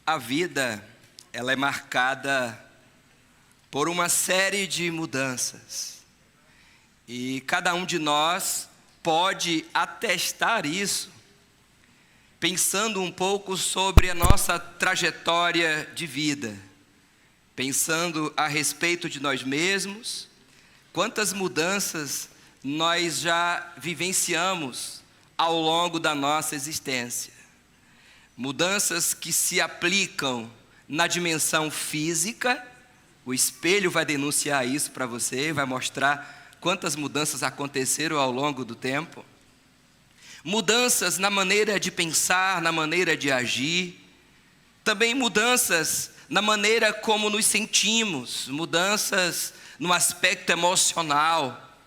A vida, ela é marcada por uma série de mudanças. E cada um de nós pode atestar isso, pensando um pouco sobre a nossa trajetória de vida, pensando a respeito de nós mesmos, quantas mudanças nós já vivenciamos ao longo da nossa existência. Mudanças que se aplicam na dimensão física, o espelho vai denunciar isso para você, vai mostrar quantas mudanças aconteceram ao longo do tempo. Mudanças na maneira de pensar, na maneira de agir, também mudanças na maneira como nos sentimos, mudanças no aspecto emocional.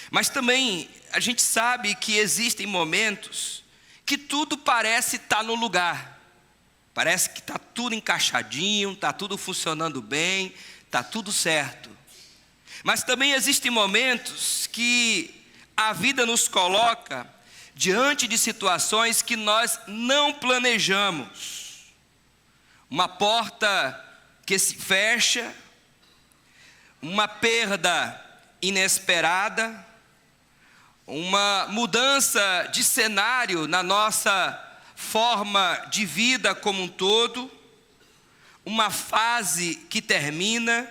Mas também a gente sabe que existem momentos que tudo parece estar no lugar. Parece que está tudo encaixadinho, está tudo funcionando bem, está tudo certo. Mas também existem momentos que a vida nos coloca diante de situações que nós não planejamos. Uma porta que se fecha, uma perda inesperada, uma mudança de cenário na nossa forma de vida como um todo, uma fase que termina,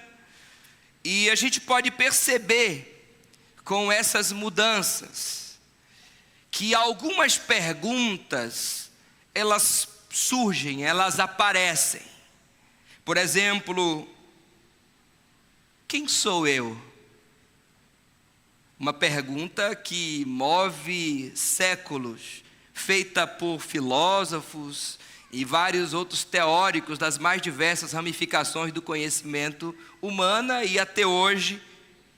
e a gente pode perceber com essas mudanças que algumas perguntas, elas surgem, elas aparecem. Por exemplo, quem sou eu? Uma pergunta que move séculos, feita por filósofos e vários outros teóricos das mais diversas ramificações do conhecimento humano, e até hoje,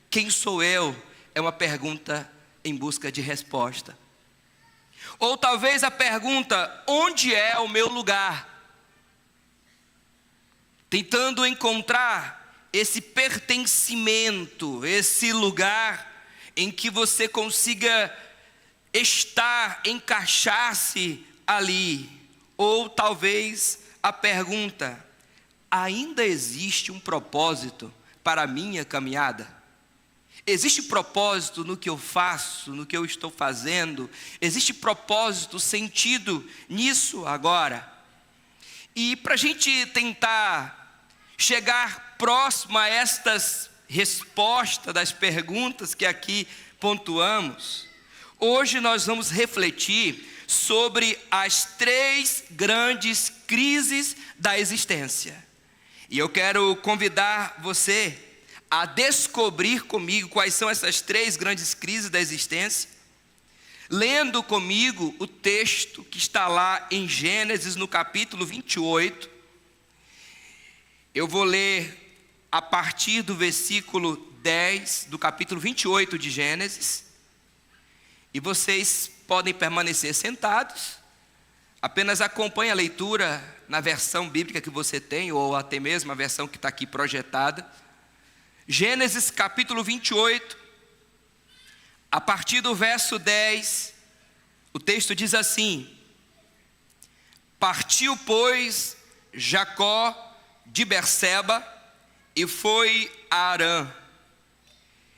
quem sou eu? É uma pergunta em busca de resposta. Ou talvez a pergunta, onde é o meu lugar? Tentando encontrar esse pertencimento, esse lugar em que você consiga estar, encaixar-se ali. Ou talvez a pergunta, ainda existe um propósito para a minha caminhada? Existe propósito no que eu faço, no que eu estou fazendo? Existe propósito, sentido nisso agora? E para a gente tentar chegar próximo a estas respostas das perguntas que aqui pontuamos, hoje nós vamos refletir sobre as 3 grandes crises da existência. E eu quero convidar você a descobrir comigo quais são essas 3 grandes crises da existência, lendo comigo o texto que está lá em Gênesis, no capítulo 28. Eu vou ler a partir do versículo 10 do capítulo 28 de Gênesis, e vocês podem permanecer sentados, apenas acompanhe a leitura na versão bíblica que você tem, ou até mesmo a versão que está aqui projetada. Gênesis capítulo 28, a partir do verso 10, o texto diz assim: Partiu, pois, Jacó de Berseba e foi a Harã,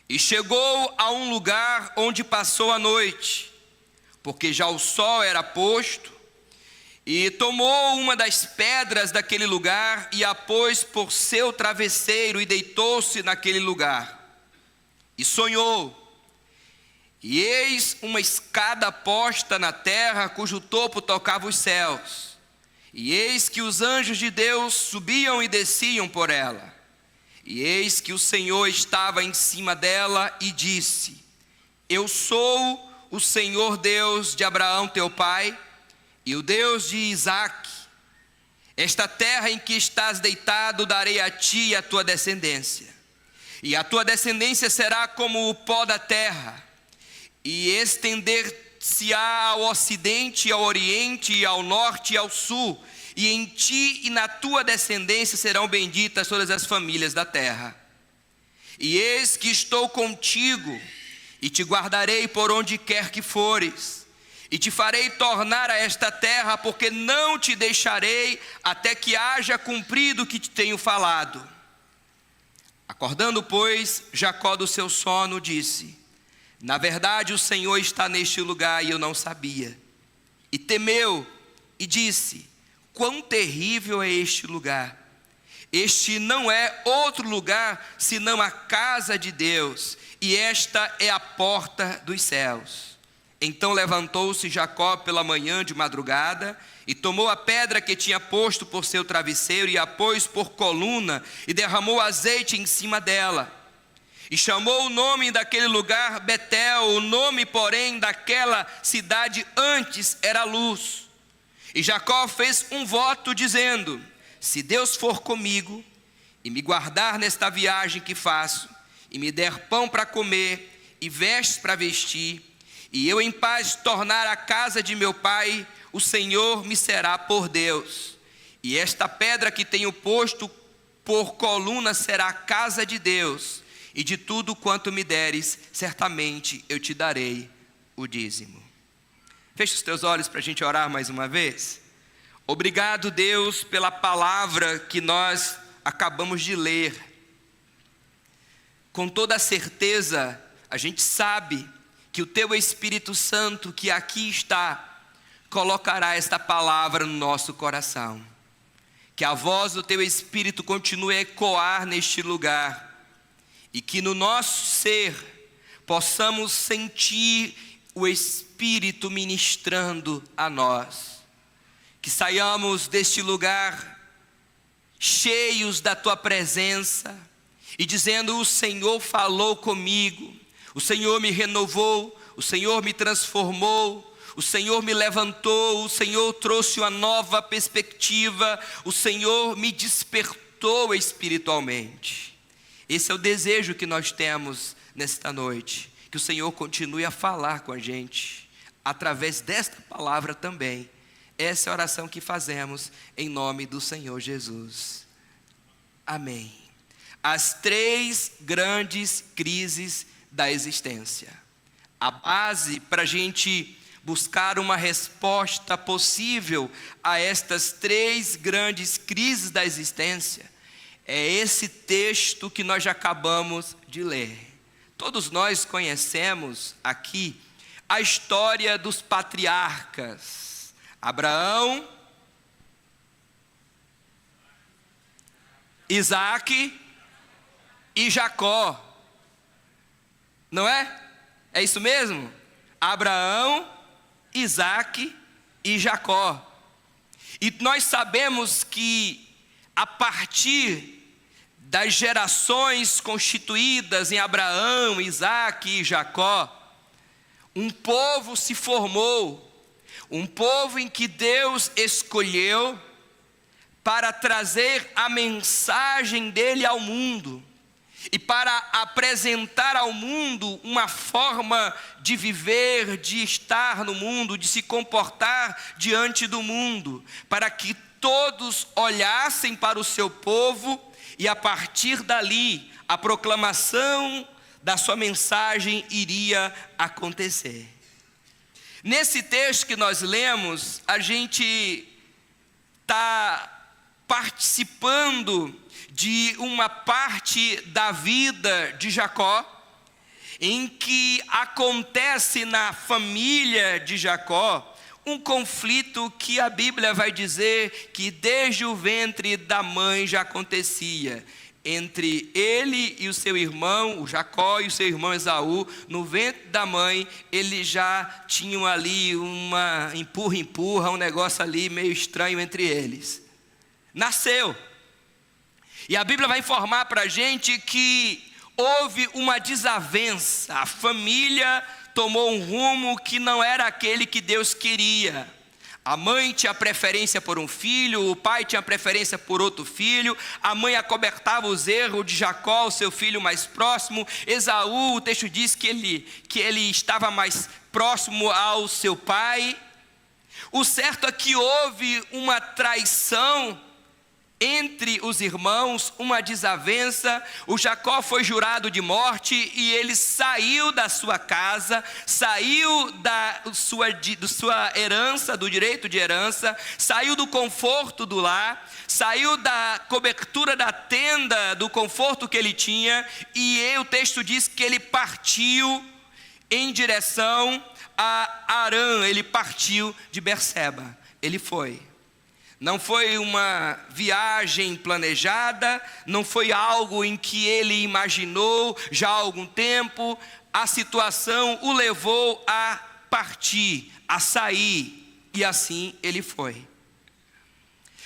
e chegou a um lugar onde passou a noite, porque já o sol era posto, e tomou uma das pedras daquele lugar e a pôs por seu travesseiro e deitou-se naquele lugar. E sonhou, e eis uma escada posta na terra, cujo topo tocava os céus, e eis que os anjos de Deus subiam e desciam por ela. E eis que o Senhor estava em cima dela e disse: Eu sou o Senhor Deus de Abraão teu pai, e o Deus de Isaque. Esta terra em que estás deitado darei a ti e a tua descendência, e a tua descendência será como o pó da terra, e estender-se-á ao ocidente, ao oriente, e ao norte e ao sul, e em ti e na tua descendência serão benditas todas as famílias da terra. E eis que estou contigo, e te guardarei por onde quer que fores, e te farei tornar a esta terra, porque não te deixarei até que haja cumprido o que te tenho falado. Acordando, pois, Jacó do seu sono, disse: na verdade o Senhor está neste lugar e eu não sabia. E temeu e disse: quão terrível é este lugar! Este não é outro lugar senão a casa de Deus, e esta é a porta dos céus. Então levantou-se Jacó pela manhã de madrugada, e tomou a pedra que tinha posto por seu travesseiro, e a pôs por coluna, e derramou azeite em cima dela. E chamou o nome daquele lugar Betel, o nome, porém, daquela cidade antes era Luz. E Jacó fez um voto dizendo: se Deus for comigo, e me guardar nesta viagem que faço, e me der pão para comer, e vestes para vestir, e eu em paz tornar a casa de meu pai, o Senhor me será por Deus. E esta pedra que tenho posto por coluna será a casa de Deus, e de tudo quanto me deres, certamente eu te darei o dízimo. Feche os teus olhos para a gente orar mais uma vez. Obrigado, Deus, pela palavra que nós acabamos de ler. Com toda certeza, a gente sabe que o teu Espírito Santo que aqui está, colocará esta palavra no nosso coração. Que a voz do teu Espírito continue a ecoar neste lugar, e que no nosso ser possamos sentir o Espírito ministrando a nós. Que saiamos deste lugar cheios da tua presença e dizendo: o Senhor falou comigo, o Senhor me renovou, o Senhor me transformou, o Senhor me levantou, o Senhor trouxe uma nova perspectiva, o Senhor me despertou espiritualmente. Esse é o desejo que nós temos nesta noite, que o Senhor continue a falar com a gente, através desta palavra também. Essa é a oração que fazemos em nome do Senhor Jesus. Amém. As 3 grandes crises da existência. A base para a gente buscar uma resposta possível a estas 3 grandes crises da existência é esse texto que nós já acabamos de ler. Todos nós conhecemos aqui a história dos patriarcas: Abraão, Isaac e Jacó. Não é? É isso mesmo? Abraão, Isaac e Jacó. E nós sabemos que a partir das gerações constituídas em Abraão, Isaac e Jacó, um povo se formou, um povo em que Deus escolheu para trazer a mensagem dele ao mundo e para apresentar ao mundo uma forma de viver, de estar no mundo, de se comportar diante do mundo, para que todos olhassem para o seu povo e a partir dali a proclamação da sua mensagem iria acontecer. Nesse texto que nós lemos, a gente está participando de uma parte da vida de Jacó, em que acontece na família de Jacó um conflito que a Bíblia vai dizer que desde o ventre da mãe já acontecia. Entre ele e o seu irmão, o Jacó e o seu irmão Esaú, no ventre da mãe, eles já tinham ali uma empurra-empurra, um negócio ali meio estranho entre eles. Nasceu. E a Bíblia vai informar para a gente que houve uma desavença, a família tomou um rumo que não era aquele que Deus queria. A mãe tinha preferência por um filho, o pai tinha preferência por outro filho, a mãe acobertava os erros de Jacó, o seu filho mais próximo. Esaú, o texto diz que ele estava mais próximo ao seu pai. O certo é que houve uma traição entre os irmãos uma desavença, o Jacó foi jurado de morte e ele saiu da sua casa, saiu da sua herança, do direito de herança, saiu do conforto do lar, saiu da cobertura da tenda, do conforto que ele tinha, e o texto diz que ele partiu em direção a Harã, ele partiu de Berseba, ele foi. Não foi uma viagem planejada, não foi algo em que ele imaginou já há algum tempo. A situação o levou a partir, a sair, e assim ele foi.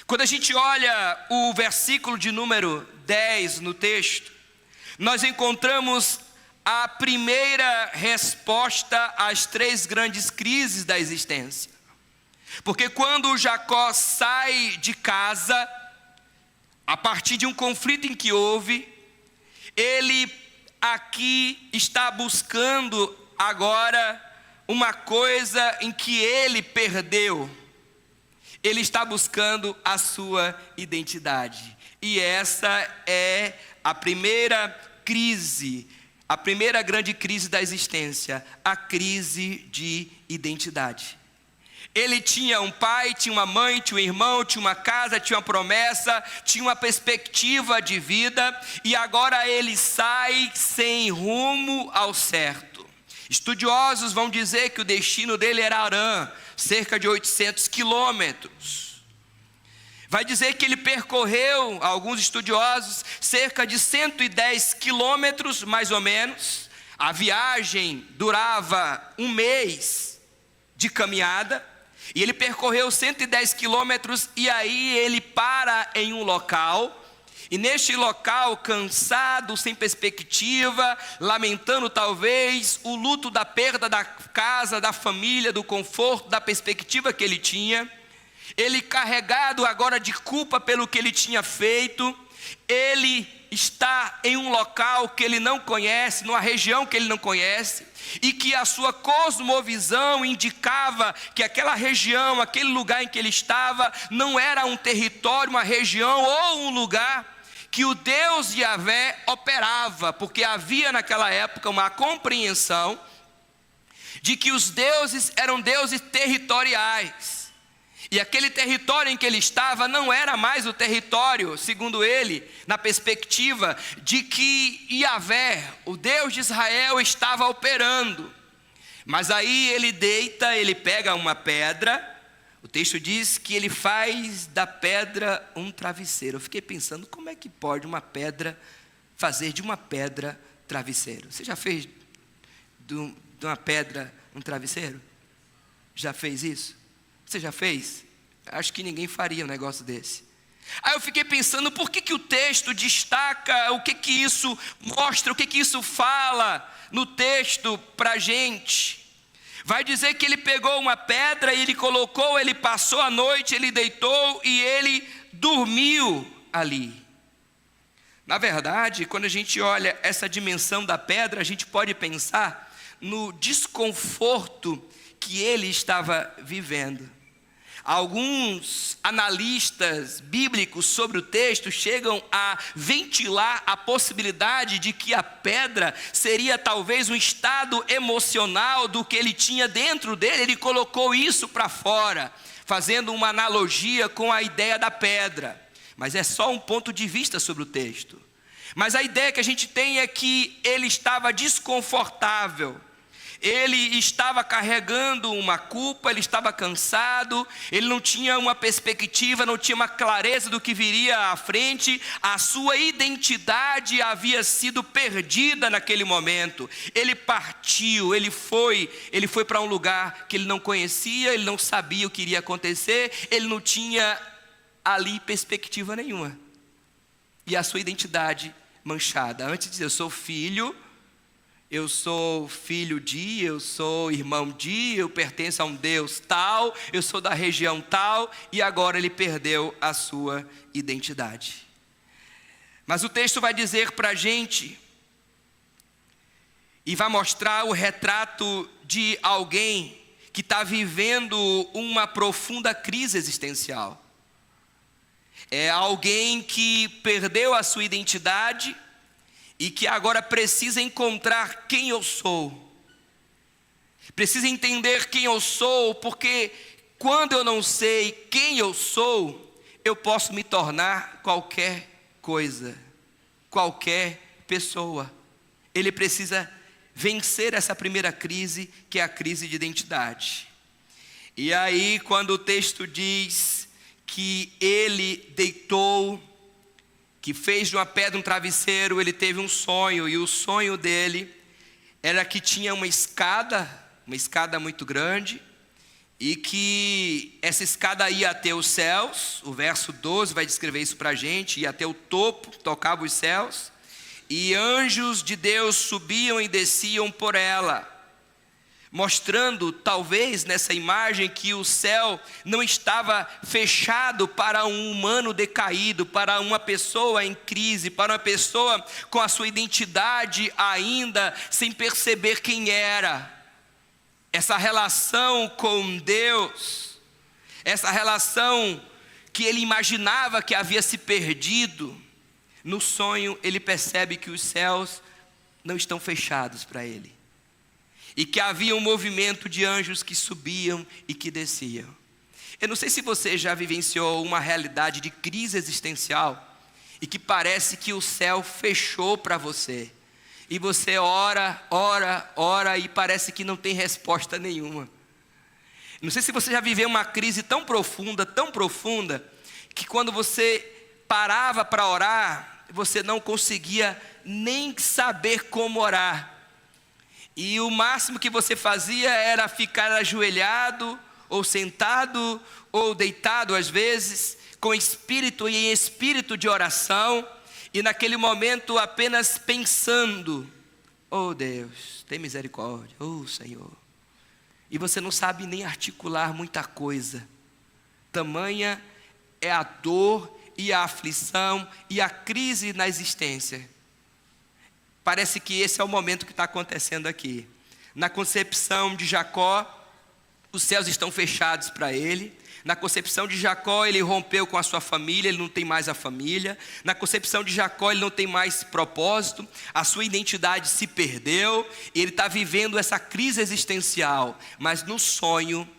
Quando a gente olha o versículo de número 10 no texto, nós encontramos a primeira resposta às 3 grandes crises da existência. Porque quando Jacó sai de casa, a partir de um conflito em que houve, ele aqui está buscando agora uma coisa em que ele perdeu. Ele está buscando a sua identidade. E essa é a primeira crise, a primeira grande crise da existência, a crise de identidade. Ele tinha um pai, tinha uma mãe, tinha um irmão, tinha uma casa, tinha uma promessa, tinha uma perspectiva de vida, e agora ele sai sem rumo ao certo. Estudiosos vão dizer que o destino dele era Harã, cerca de 800 quilômetros. Vai dizer que ele percorreu, alguns estudiosos, cerca de 110 quilômetros, mais ou menos. A viagem durava 1 mês de caminhada. E ele percorreu 110 quilômetros e aí ele para em um local. E neste local, cansado, sem perspectiva, lamentando talvez o luto da perda da casa, da família, do conforto, da perspectiva que ele tinha. Ele carregado agora de culpa pelo que ele tinha feito. Ele está em um local que ele não conhece, numa região que ele não conhece, e que a sua cosmovisão indicava que aquela região, aquele lugar em que ele estava, não era um território, uma região ou um lugar que o Deus Yahvé operava, porque havia naquela época uma compreensão de que os deuses eram deuses territoriais. E aquele território em que ele estava não era mais o território, segundo ele, na perspectiva de que Yahvé, o Deus de Israel, estava operando. Mas aí ele deita, ele pega uma pedra, o texto diz que ele faz da pedra um travesseiro. Eu fiquei pensando, como é que pode uma pedra fazer de uma pedra travesseiro? Você já fez de uma pedra um travesseiro? Já fez isso? Você já fez? Acho que ninguém faria um negócio desse. Aí eu fiquei pensando, por que o texto destaca, o que isso mostra, o que isso fala no texto para a gente? Vai dizer que ele pegou uma pedra e ele colocou, ele passou a noite, ele deitou e ele dormiu ali. Na verdade, quando a gente olha essa dimensão da pedra, a gente pode pensar no desconforto que ele estava vivendo. Alguns analistas bíblicos sobre o texto chegam a ventilar a possibilidade de que a pedra seria talvez um estado emocional do que ele tinha dentro dele. Ele colocou isso para fora, fazendo uma analogia com a ideia da pedra. Mas é só um ponto de vista sobre o texto. Mas a ideia que a gente tem é que ele estava desconfortável. Ele estava carregando uma culpa, ele estava cansado, ele não tinha uma perspectiva, não tinha uma clareza do que viria à frente, a sua identidade havia sido perdida naquele momento. Ele partiu, ele foi para um lugar que ele não conhecia, ele não sabia o que iria acontecer, ele não tinha ali perspectiva nenhuma. E a sua identidade manchada. Antes de dizer, eu sou filho de, eu sou irmão de, eu pertenço a um Deus tal, eu sou da região tal, e agora ele perdeu a sua identidade. Mas o texto vai dizer para a gente, e vai mostrar o retrato de alguém que está vivendo uma profunda crise existencial. É alguém que perdeu a sua identidade e que agora precisa encontrar quem eu sou. Precisa entender quem eu sou, porque quando eu não sei quem eu sou, eu posso me tornar qualquer coisa, qualquer pessoa. Ele precisa vencer essa primeira crise, que é a crise de identidade. E aí, quando o texto diz que ele deitou, que fez de uma pedra um travesseiro, ele teve um sonho, e o sonho dele era que tinha uma escada muito grande, e que essa escada ia até os céus. O verso 12 vai descrever isso para a gente. Ia até o topo, tocava os céus, e anjos de Deus subiam e desciam por ela, mostrando talvez nessa imagem que o céu não estava fechado para um humano decaído, para uma pessoa em crise, para uma pessoa com a sua identidade ainda sem perceber quem era. Essa relação com Deus, essa relação que ele imaginava que havia se perdido, no sonho ele percebe que os céus não estão fechados para ele, e que havia um movimento de anjos que subiam e que desciam. Eu não sei se você já vivenciou uma realidade de crise existencial, e que parece que o céu fechou para você. E você ora, e parece que não tem resposta nenhuma. Não sei se você já viveu uma crise tão profunda, que quando você parava para orar, você não conseguia nem saber como orar. E o máximo que você fazia era ficar ajoelhado, ou sentado, ou deitado às vezes, com espírito e em espírito de oração, e naquele momento apenas pensando: oh Deus, tem misericórdia, oh Senhor. E você não sabe nem articular muita coisa. Tamanha é a dor e a aflição e a crise na existência. Parece que esse é o momento que está acontecendo aqui. Na concepção de Jacó, os céus estão fechados para ele. Na concepção de Jacó, ele rompeu com a sua família, ele não tem mais a família. Na concepção de Jacó, ele não tem mais propósito, a sua identidade se perdeu, e ele está vivendo essa crise existencial. Mas no sonho,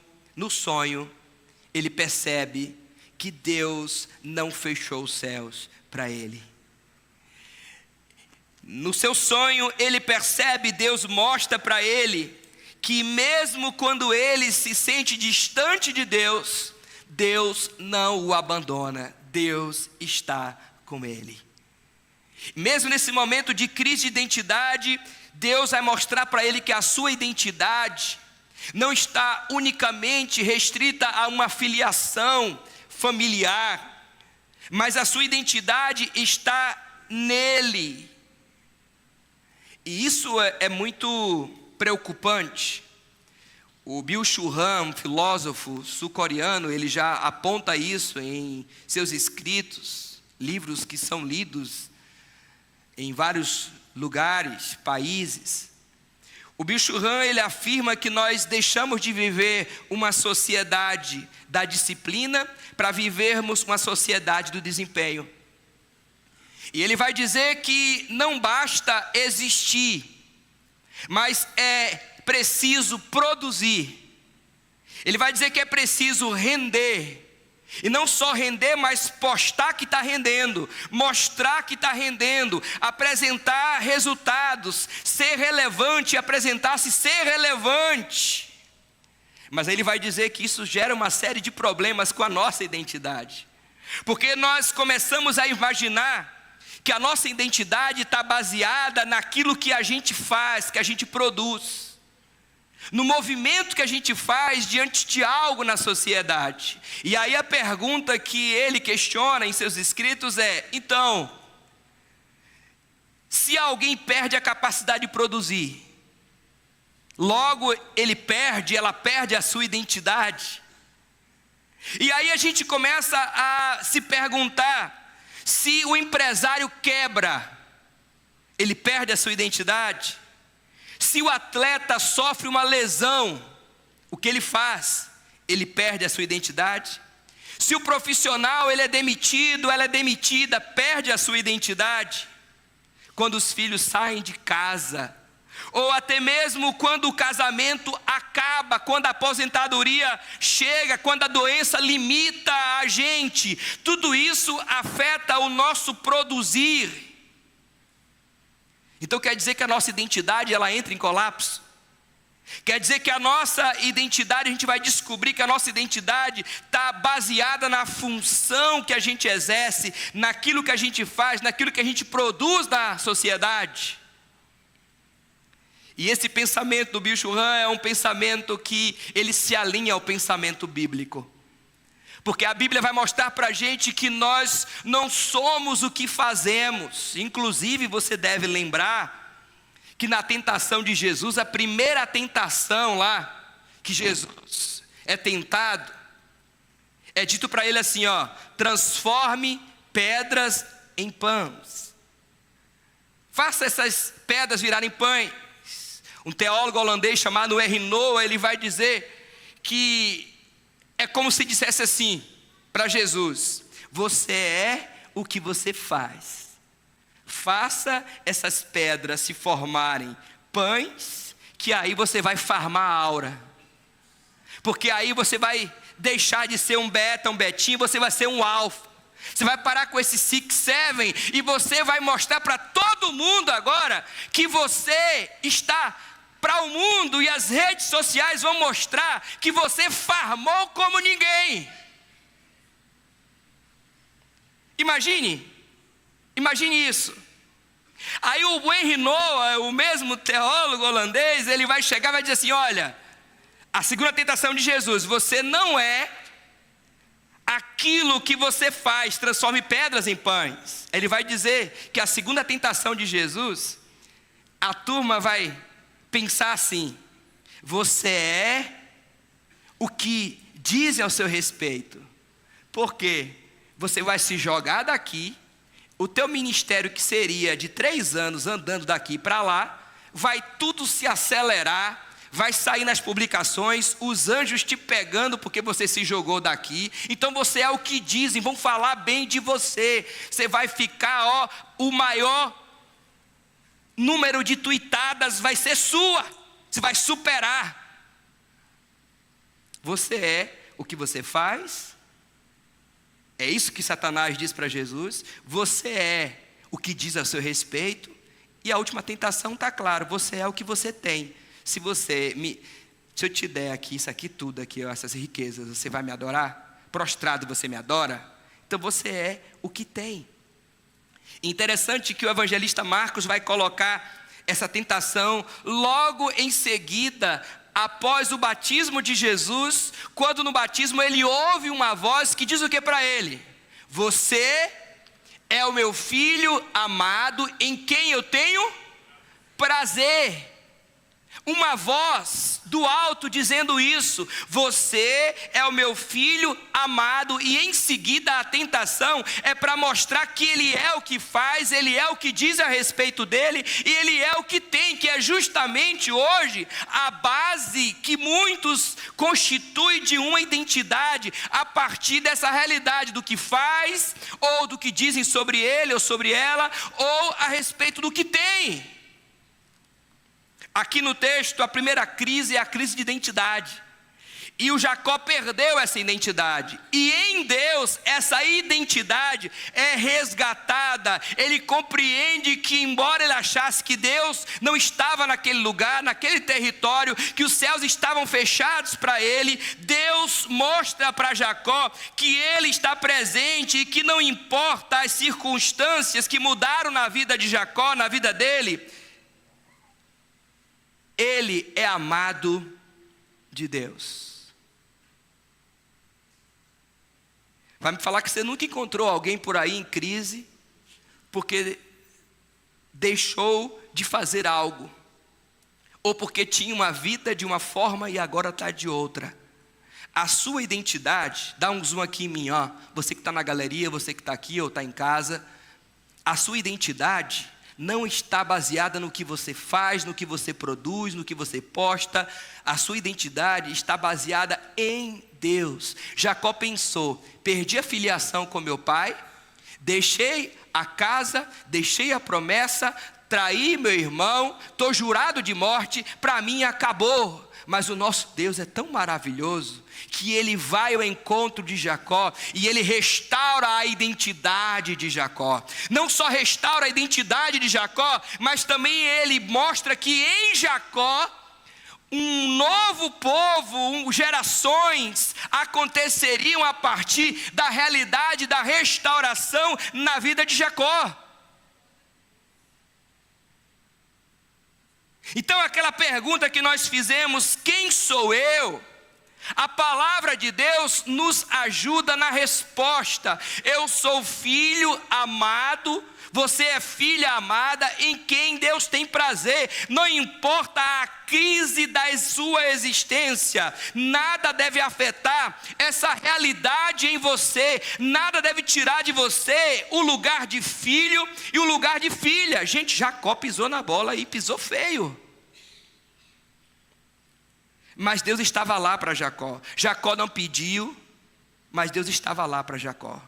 ele percebe que Deus não fechou os céus para ele. No seu sonho, ele percebe, Deus mostra para ele, que mesmo quando ele se sente distante de Deus, Deus não o abandona, Deus está com ele. Mesmo nesse momento de crise de identidade, Deus vai mostrar para ele que a sua identidade não está unicamente restrita a uma filiação familiar, mas a sua identidade está nele. E isso é muito preocupante. O Byung-Chul Han, um filósofo sul-coreano, ele já aponta isso em seus escritos, livros que são lidos em vários lugares, países. O Byung-Chul Han, ele afirma que nós deixamos de viver uma sociedade da disciplina para vivermos uma sociedade do desempenho. E ele vai dizer que não basta existir, mas é preciso produzir. Ele vai dizer que é preciso render. E não só render, mas postar que está rendendo, mostrar que está rendendo, apresentar resultados, ser relevante, apresentar-se ser relevante. Mas ele vai dizer que isso gera uma série de problemas com a nossa identidade. Porque nós começamos a imaginar que a nossa identidade está baseada naquilo que a gente faz, que a gente produz, no movimento que a gente faz diante de algo na sociedade. E aí a pergunta que ele questiona em seus escritos é: então, se alguém perde a capacidade de produzir, logo ela perde a sua identidade. E aí a gente começa a se perguntar: se o empresário quebra, ele perde a sua identidade? Se o atleta sofre uma lesão, o que ele faz? Ele perde a sua identidade? Se o profissional ele é demitido, ela é demitida, perde a sua identidade. Quando os filhos saem de casa, ou até mesmo quando o casamento acaba, quando a aposentadoria chega, quando a doença limita a gente, tudo isso afeta o nosso produzir. Então quer dizer que a nossa identidade ela entra em colapso? Quer dizer que a nossa identidade, a gente vai descobrir que a nossa identidade está baseada na função que a gente exerce, naquilo que a gente faz, naquilo que a gente produz na sociedade. E esse pensamento do Bill Churran é um pensamento que ele se alinha ao pensamento bíblico. Porque a Bíblia vai mostrar para a gente que nós não somos o que fazemos. Inclusive você deve lembrar que na tentação de Jesus, a primeira tentação lá, que Jesus é tentado, é dito para ele assim, ó, transforme pedras em pães. Faça essas pedras virarem pães. Um teólogo holandês chamado R. Noah, ele vai dizer que é como se dissesse assim para Jesus, você é o que você faz. Faça essas pedras se formarem pães, que aí você vai farmar a aura. Porque aí você vai deixar de ser um beta, um betinho, você vai ser um alfa. Você vai parar com esse 6, 7 e você vai mostrar para todo mundo agora que você está para o mundo, e as redes sociais vão mostrar que você farmou como ninguém. Imagine isso. Aí o Henry Noah, o mesmo teólogo holandês, ele vai chegar e vai dizer assim, olha, a segunda tentação de Jesus, você não é aquilo que você faz, transforme pedras em pães. Ele vai dizer que a segunda tentação de Jesus, a turma vai pensar assim, você é o que dizem ao seu respeito. Por quê? Você vai se jogar daqui, o teu ministério que seria de 3 anos andando daqui para lá, vai tudo se acelerar, vai sair nas publicações, os anjos te pegando porque você se jogou daqui, então você é o que dizem, vão falar bem de você, você vai ficar, ó, o maior número de tuitadas vai ser sua, você vai superar. Você é o que você faz. É isso que Satanás diz para Jesus. Você é o que diz a seu respeito. E a última tentação está claro. Você é o que você tem. Se eu te der aqui, isso aqui tudo, aqui, essas riquezas, você vai me adorar? Prostrado você me adora? Então você é o que tem. Interessante que o evangelista Marcos vai colocar essa tentação logo em seguida, após o batismo de Jesus, quando no batismo ele ouve uma voz que diz o que para ele? Você é o meu filho amado, em quem eu tenho prazer. Uma voz do alto dizendo isso, você é o meu filho amado, e em seguida a tentação é para mostrar que ele é o que faz, ele é o que diz a respeito dele, e ele é o que tem, que é justamente hoje a base que muitos constituem de uma identidade, a partir dessa realidade do que faz, ou do que dizem sobre ele ou sobre ela, ou a respeito do que tem. Aqui no texto, a primeira crise é a crise de identidade. E o Jacó perdeu essa identidade. E em Deus, essa identidade é resgatada. Ele compreende que, embora ele achasse que Deus não estava naquele lugar, naquele território, que os céus estavam fechados para ele, Deus mostra para Jacó que ele está presente e que não importa as circunstâncias que mudaram na vida de Jacó, na vida dele, ele é amado de Deus. Vai me falar que você nunca encontrou alguém por aí em crise porque deixou de fazer algo, ou porque tinha uma vida de uma forma e agora está de outra. A sua identidade, dá um zoom aqui em mim, ó. Você que está na galeria, você que está aqui ou está em casa, a sua identidade não está baseada no que você faz, no que você produz, no que você posta. A sua identidade está baseada em Deus. Jacó pensou: perdi a filiação com meu pai, deixei a casa, deixei a promessa, traí meu irmão, estou jurado de morte, para mim acabou. Mas o nosso Deus é tão maravilhoso que Ele vai ao encontro de Jacó e Ele restaura a identidade de Jacó. Não só restaura a identidade de Jacó, mas também Ele mostra que em Jacó um novo povo, gerações aconteceriam a partir da realidade da restauração na vida de Jacó. Então aquela pergunta que nós fizemos, quem sou eu? A palavra de Deus nos ajuda na resposta. Eu sou filho amado, você é filha amada em quem Deus tem prazer. Não importa a crise da sua existência, nada deve afetar essa realidade em você, nada deve tirar de você o lugar de filho e o lugar de filha. Gente, Jacó pisou na bola e pisou feio. Mas Deus estava lá para Jacó. Jacó não pediu, mas Deus estava lá para Jacó.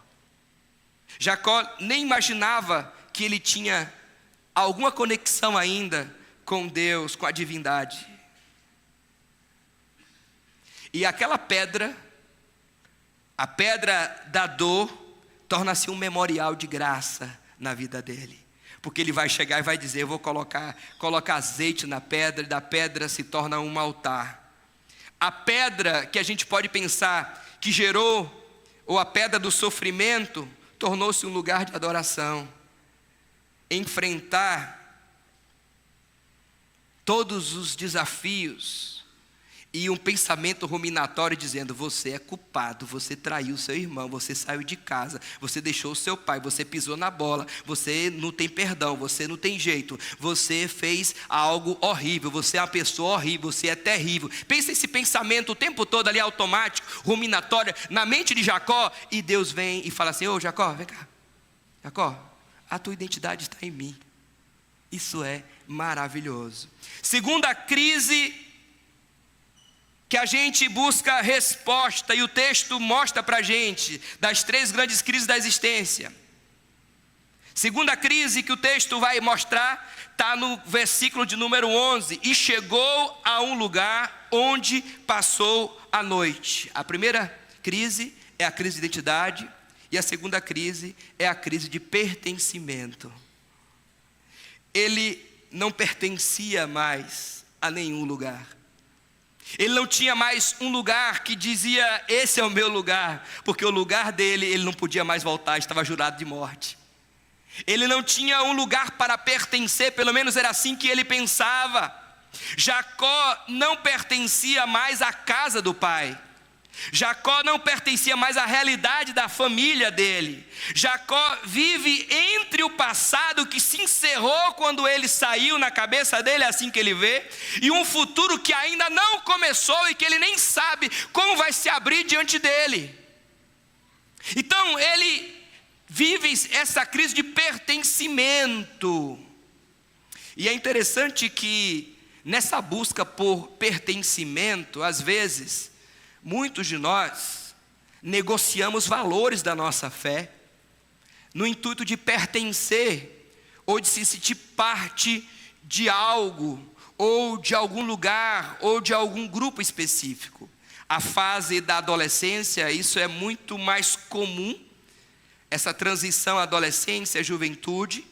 Jacó nem imaginava que ele tinha alguma conexão ainda com Deus, com a divindade. E aquela pedra, a pedra da dor, torna-se um memorial de graça na vida dele. Porque ele vai chegar e vai dizer: eu vou colocar azeite na pedra, e da pedra se torna um altar. A pedra que a gente pode pensar que gerou, ou a pedra do sofrimento, tornou-se um lugar de adoração. Enfrentar todos os desafios e um pensamento ruminatório dizendo: você é culpado, você traiu seu irmão, você saiu de casa, você deixou o seu pai, você pisou na bola, você não tem perdão, você não tem jeito, você fez algo horrível, você é uma pessoa horrível, você é terrível. Pensa esse pensamento o tempo todo ali automático, ruminatório, na mente de Jacó, e Deus vem e fala assim: ô Jacó, vem cá, Jacó, a tua identidade está em mim. Isso é maravilhoso. Segunda crise que a gente busca resposta, e o texto mostra para a gente, das 3 grandes crises da existência. Segunda crise que o texto vai mostrar, está no versículo de número 11. E chegou a um lugar onde passou a noite. A primeira crise é a crise de identidade, e a segunda crise é a crise de pertencimento. Ele não pertencia mais a nenhum lugar. Ele não tinha mais um lugar que dizia: esse é o meu lugar, porque o lugar dele, ele não podia mais voltar, estava jurado de morte. Ele não tinha um lugar para pertencer, pelo menos era assim que ele pensava. Jacó não pertencia mais à casa do pai. Jacó não pertencia mais à realidade da família dele. Jacó vive entre o passado que se encerrou quando ele saiu, na cabeça dele é assim que ele vê, e um futuro que ainda não começou e que ele nem sabe como vai se abrir diante dele. Então ele vive essa crise de pertencimento. E é interessante que nessa busca por pertencimento, às vezes muitos de nós negociamos valores da nossa fé no intuito de pertencer ou de se sentir parte de algo, ou de algum lugar, ou de algum grupo específico. A fase da adolescência, isso é muito mais comum, essa transição adolescência, juventude,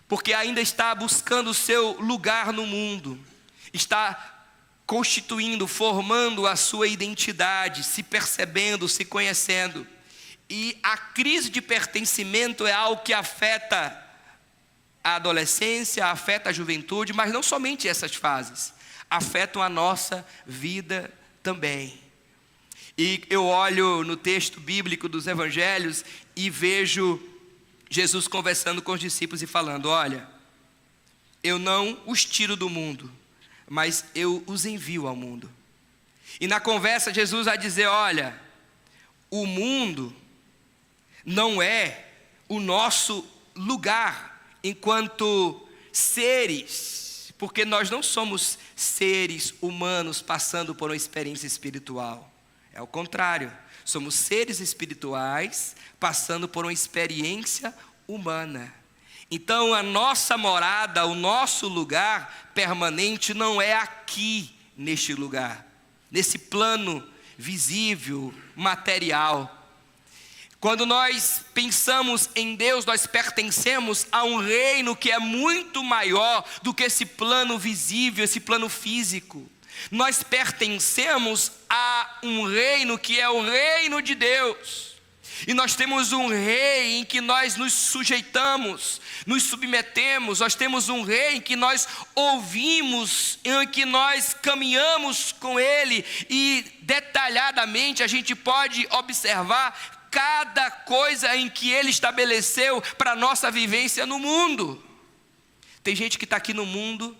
porque ainda está buscando o seu lugar no mundo, está constituindo, formando a sua identidade, se percebendo, se conhecendo. E a crise de pertencimento é algo que afeta a adolescência, afeta a juventude, mas não somente essas fases, afetam a nossa vida também. E eu olho no texto bíblico dos evangelhos e vejo Jesus conversando com os discípulos e falando: olha, eu não os tiro do mundo, mas eu os envio ao mundo. E na conversa Jesus vai dizer: olha, o mundo não é o nosso lugar enquanto seres, porque nós não somos seres humanos passando por uma experiência espiritual. É o contrário. Somos seres espirituais passando por uma experiência humana. Então a nossa morada, o nosso lugar permanente não é aqui neste lugar, nesse plano visível, material. Quando nós pensamos em Deus, nós pertencemos a um reino que é muito maior do que esse plano visível, esse plano físico. Nós pertencemos a um reino que é o reino de Deus. E nós temos um rei em que nós nos sujeitamos, nos submetemos. Nós temos um rei em que nós ouvimos, em que nós caminhamos com ele. E detalhadamente a gente pode observar cada coisa em que ele estabeleceu para a nossa vivência no mundo. Tem gente que está aqui no mundo,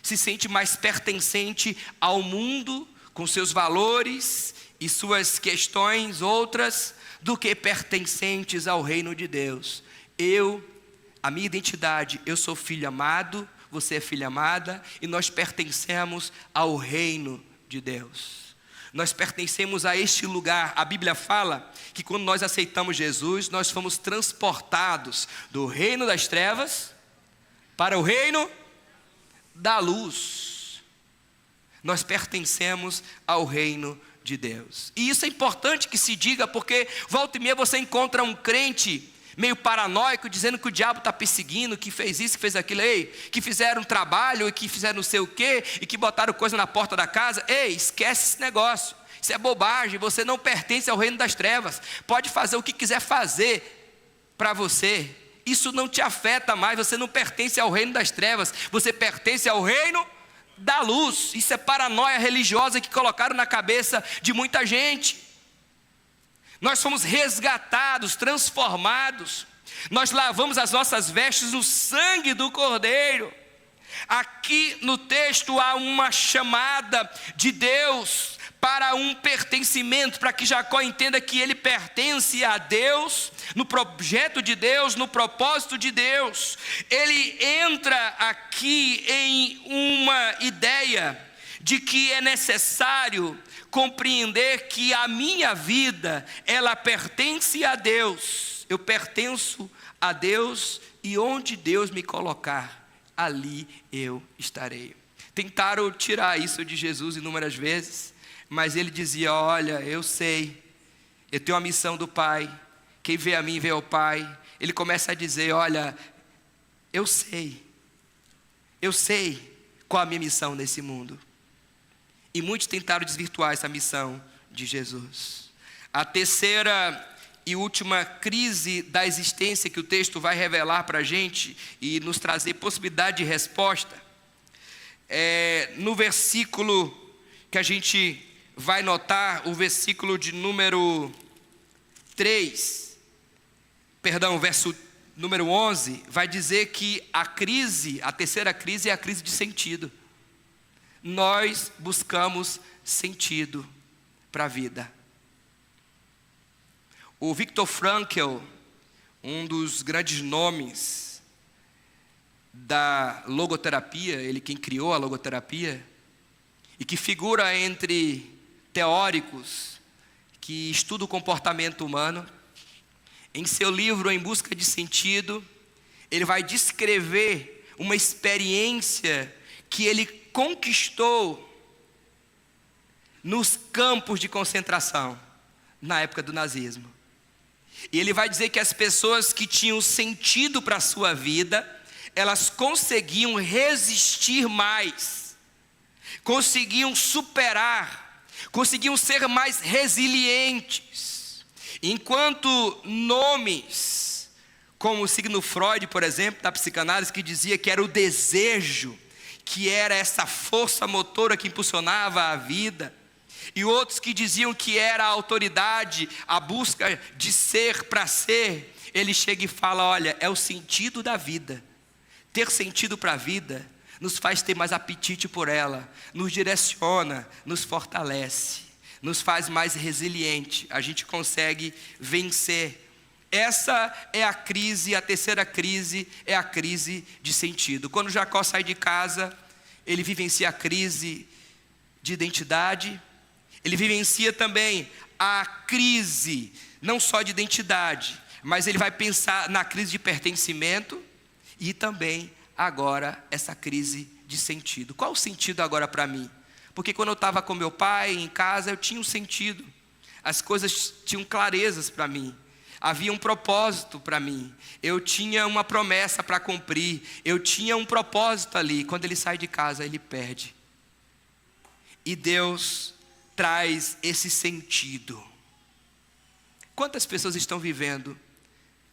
se sente mais pertencente ao mundo, com seus valores e suas questões outras, do que pertencentes ao reino de Deus. A minha identidade, eu sou filho amado, você é filha amada, e nós pertencemos ao reino de Deus. Nós pertencemos a este lugar. A Bíblia fala que quando nós aceitamos Jesus, nós fomos transportados do reino das trevas para o reino da luz. Nós pertencemos ao reino de Deus. E isso é importante que se diga, porque volta e meia você encontra um crente meio paranoico, dizendo que o diabo está perseguindo, que fez isso, que fez aquilo, que fizeram um trabalho, e que fizeram não sei o quê, e que botaram coisa na porta da casa. Esquece esse negócio, isso é bobagem, você não pertence ao reino das trevas, pode fazer o que quiser fazer para você, isso não te afeta mais, você não pertence ao reino das trevas, você pertence ao reino da luz. Isso é paranoia religiosa que colocaram na cabeça de muita gente. Nós fomos resgatados, transformados, nós lavamos as nossas vestes no sangue do Cordeiro. Aqui no texto há uma chamada de Deus para um pertencimento, para que Jacó entenda que ele pertence a Deus, no projeto de Deus, no propósito de Deus. Ele entra aqui em uma ideia de que é necessário compreender que a minha vida, ela pertence a Deus. Eu pertenço a Deus, e onde Deus me colocar, ali eu estarei. Tentaram tirar isso de Jesus inúmeras vezes, mas ele dizia: olha, eu sei, eu tenho a missão do Pai, quem vê a mim vê ao Pai. Ele começa a dizer: olha, eu sei qual a minha missão nesse mundo. E muitos tentaram desvirtuar essa missão de Jesus. A terceira e última crise da existência que o texto vai revelar para a gente e nos trazer possibilidade de resposta, é no versículo que a gente vai notar, o versículo de número 3, perdão, o verso número 11, vai dizer que a terceira crise é a crise de sentido. Nós buscamos sentido para a vida. O Viktor Frankl, um dos grandes nomes da logoterapia, ele quem criou a logoterapia, e que figura entre teóricos que estudam o comportamento humano, em seu livro Em Busca de Sentido, ele vai descrever uma experiência que ele conquistou nos campos de concentração, na época do nazismo. E ele vai dizer que as pessoas que tinham sentido para a sua vida, elas conseguiam resistir mais, conseguiam superar, conseguiam ser mais resilientes. Enquanto nomes como o signo Freud, por exemplo, da psicanálise, que dizia que era o desejo, que era essa força motora que impulsionava a vida, e outros que diziam que era a autoridade, a busca de ser para ser, ele chega e fala: olha, é o sentido da vida. Ter sentido para a vida nos faz ter mais apetite por ela, nos direciona, nos fortalece, nos faz mais resiliente, a gente consegue vencer. Essa é a crise, a terceira crise é a crise de sentido. Quando Jacó sai de casa, ele vivencia a crise de identidade, Ele vivencia também a crise, não só de identidade, mas ele vai pensar na crise de pertencimento e também agora essa crise de sentido. Qual o sentido agora para mim? Porque quando eu estava com meu pai em casa, eu tinha um sentido. As coisas tinham clarezas para mim. Havia um propósito para mim. Eu tinha uma promessa para cumprir. Eu tinha um propósito ali. Quando ele sai de casa, ele perde. E Deus traz esse sentido. Quantas pessoas estão vivendo,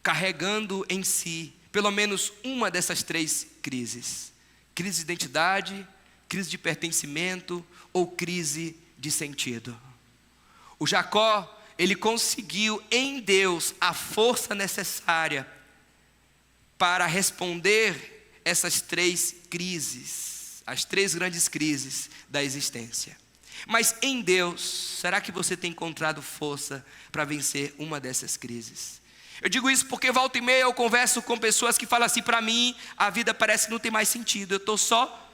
carregando em si, pelo menos uma dessas três crises? Crise de identidade, crise de pertencimento ou crise de sentido? O Jacó, ele conseguiu em Deus a força necessária para responder essas três crises, as três grandes crises da existência. Mas em Deus, será que você tem encontrado força para vencer uma dessas crises? Eu digo isso porque volta e meia eu converso com pessoas que falam assim: para mim a vida parece que não tem mais sentido, eu estou só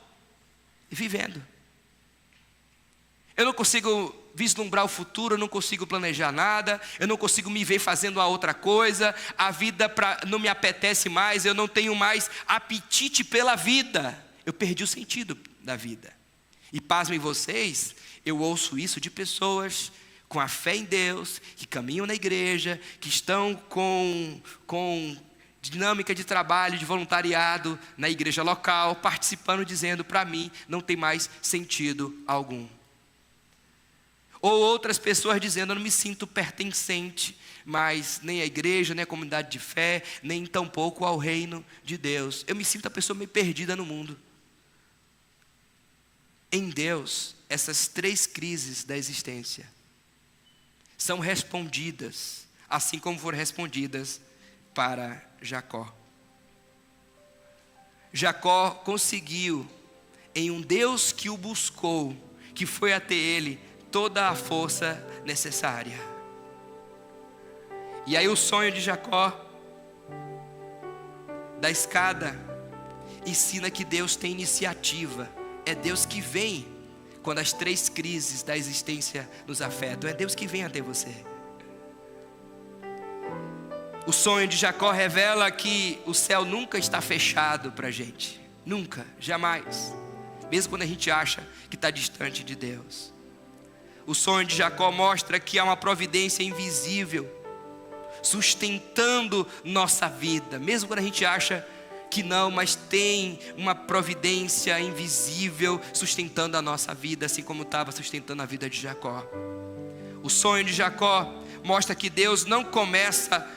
vivendo. Eu não consigo vislumbrar o futuro, eu não consigo planejar nada, eu não consigo me ver fazendo uma outra coisa, a vida não me apetece mais, eu não tenho mais apetite pela vida, eu perdi o sentido da vida. E pasmem vocês, eu ouço isso de pessoas com a fé em Deus, que caminham na igreja, que estão com dinâmica de trabalho, de voluntariado na igreja local, participando, dizendo: para mim não tem mais sentido algum. Ou outras pessoas dizendo: eu não me sinto pertencente mais nem à igreja, nem à comunidade de fé, nem tampouco ao reino de Deus. Eu me sinto a pessoa meio perdida no mundo. Em Deus, essas três crises da existência são respondidas, assim como foram respondidas para Jacó. Jacó conseguiu, em um Deus que o buscou, que foi até ele, toda a força necessária. E aí o sonho de Jacó, da escada, ensina que Deus tem iniciativa. É Deus que vem quando as três crises da existência nos afetam. É Deus que vem até você. O sonho de Jacó revela que o céu nunca está fechado para a gente. Nunca, jamais. Mesmo quando a gente acha que está distante de Deus. O sonho de Jacó mostra que há uma providência invisível sustentando nossa vida. Mesmo quando a gente acha que não, mas tem uma providência invisível sustentando a nossa vida, assim como estava sustentando a vida de Jacó. O sonho de Jacó mostra que Deus não começa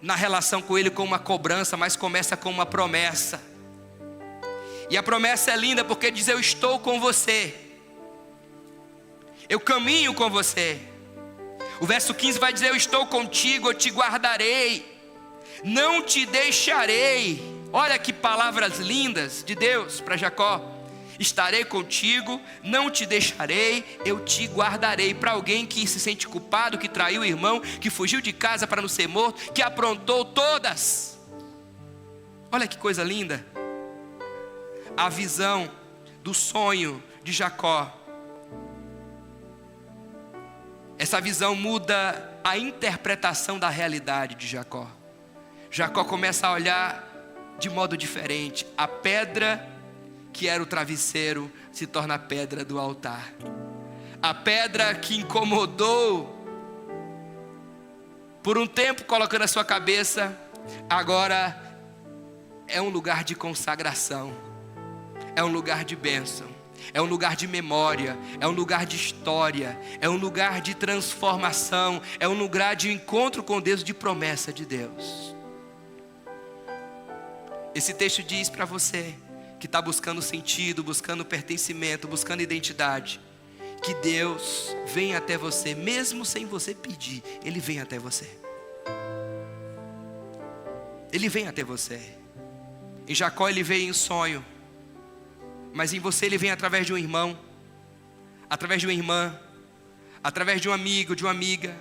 na relação com ele com uma cobrança, mas começa com uma promessa. E a promessa é linda porque diz: eu estou com você, eu caminho com você. O verso 15 vai dizer: eu estou contigo, eu te guardarei, não te deixarei. Olha que palavras lindas de Deus para Jacó. Estarei contigo, não te deixarei, eu te guardarei. Para alguém que se sente culpado, que traiu o irmão, que fugiu de casa para não ser morto, que aprontou todas. Olha que coisa linda. A visão do sonho de Jacó. Essa visão muda a interpretação da realidade de Jacó. Jacó começa a olhar de modo diferente. A pedra que era o travesseiro se torna a pedra do altar. A pedra que incomodou por um tempo, colocando a sua cabeça, agora é um lugar de consagração, é um lugar de bênção, é um lugar de memória, é um lugar de história, é um lugar de transformação, é um lugar de encontro com Deus, de promessa de Deus. Esse texto diz para você que está buscando sentido, buscando pertencimento, buscando identidade, que Deus vem até você, mesmo sem você pedir. Ele vem até você. Ele vem até você. Em Jacó ele veio em sonho, mas em você ele vem através de um irmão, através de uma irmã, através de um amigo, de uma amiga.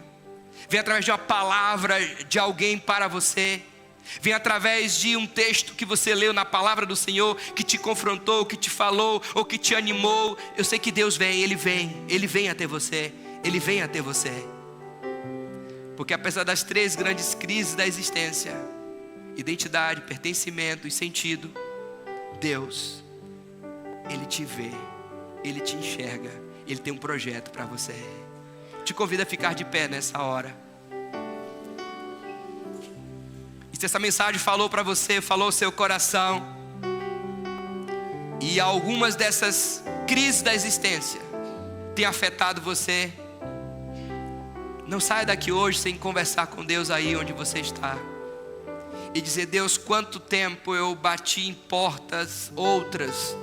Vem através de uma palavra de alguém para você. Vem através de um texto que você leu na palavra do Senhor, que te confrontou, que te falou, ou que te animou. Eu sei que Deus vem, Ele vem até você. Ele vem até você. Porque apesar das 3 grandes crises da existência, identidade, pertencimento e sentido, Deus, Ele te vê, Ele te enxerga, Ele tem um projeto para você. Te convido a ficar de pé nessa hora. E se essa mensagem falou para você, falou ao seu coração, e algumas dessas crises da existência têm afetado você, não saia daqui hoje sem conversar com Deus aí onde você está. E dizer: Deus, quanto tempo eu bati em portas outras,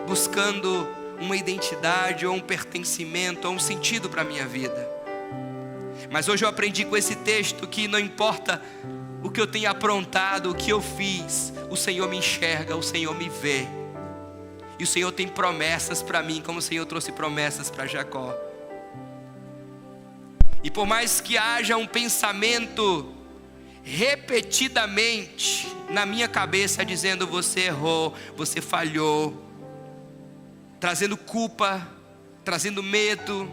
buscando uma identidade, ou um pertencimento, ou um sentido para a minha vida. Mas hoje eu aprendi com esse texto que não importa o que eu tenha aprontado, o que eu fiz, o Senhor me enxerga, o Senhor me vê. E o Senhor tem promessas para mim, como o Senhor trouxe promessas para Jacó. E por mais que haja um pensamento repetidamente na minha cabeça dizendo: você errou, você falhou, trazendo culpa, trazendo medo,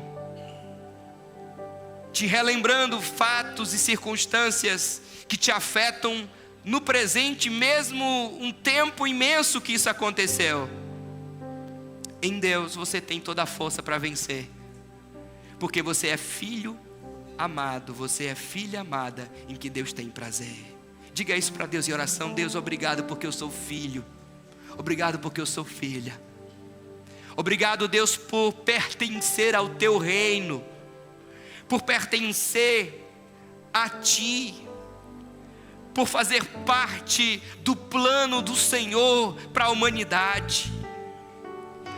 te relembrando fatos e circunstâncias que te afetam no presente, mesmo um tempo imenso que isso aconteceu. Em Deus você tem toda a força para vencer, porque você é filho amado, você é filha amada em que Deus tem prazer. Diga isso para Deus em oração: Deus, obrigado porque eu sou filho, obrigado porque eu sou filha. Obrigado, Deus, por pertencer ao teu reino, por pertencer a ti, por fazer parte do plano do Senhor para a humanidade.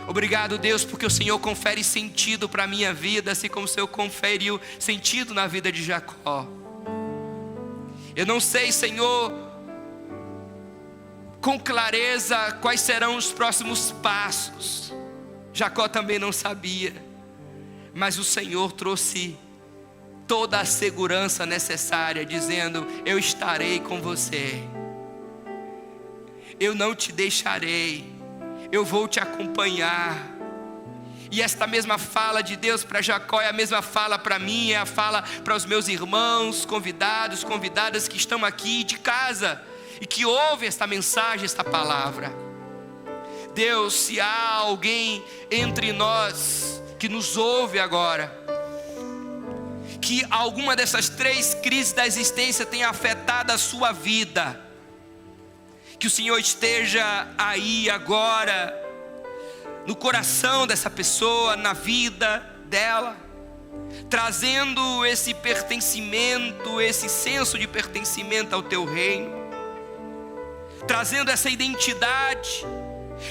Obrigado, Deus, porque o Senhor confere sentido para a minha vida, assim como o Senhor conferiu sentido na vida de Jacó. Eu não sei, Senhor, com clareza quais serão os próximos passos. Jacó também não sabia, mas o Senhor trouxe toda a segurança necessária, dizendo: eu estarei com você, eu não te deixarei, eu vou te acompanhar. E esta mesma fala de Deus para Jacó é a mesma fala para mim, é a fala para os meus irmãos, convidados, convidadas que estão aqui de casa e que ouvem esta mensagem, esta palavra. Deus, se há alguém entre nós que nos ouve agora, que alguma dessas 3 crises da existência tenha afetado a sua vida, que o Senhor esteja aí agora, no coração dessa pessoa, na vida dela, trazendo esse pertencimento, esse senso de pertencimento ao teu reino, trazendo essa identidade,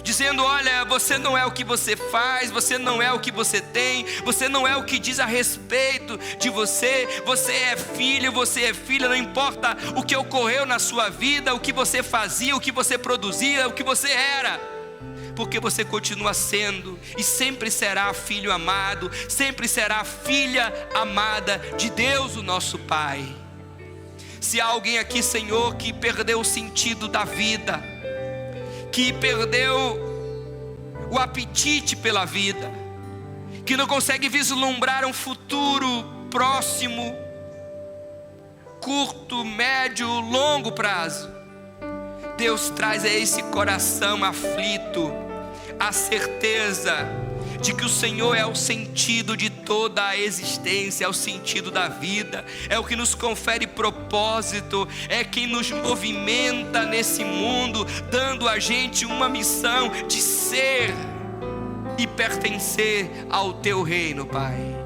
dizendo: olha, você não é o que você faz, você não é o que você tem, você não é o que diz a respeito de você, você é filho, você é filha, não importa o que ocorreu na sua vida, o que você fazia, o que você produzia, o que você era, porque você continua sendo e sempre será filho amado, sempre será filha amada de Deus, o nosso Pai. Se há alguém aqui, Senhor, que perdeu o sentido da vida, que perdeu o apetite pela vida, que não consegue vislumbrar um futuro próximo, curto, médio, longo prazo, Deus traz a esse coração aflito a certeza de que o Senhor é o sentido de toda a existência, é o sentido da vida, é o que nos confere propósito, é quem nos movimenta nesse mundo, dando a gente uma missão de ser e pertencer ao teu reino, Pai.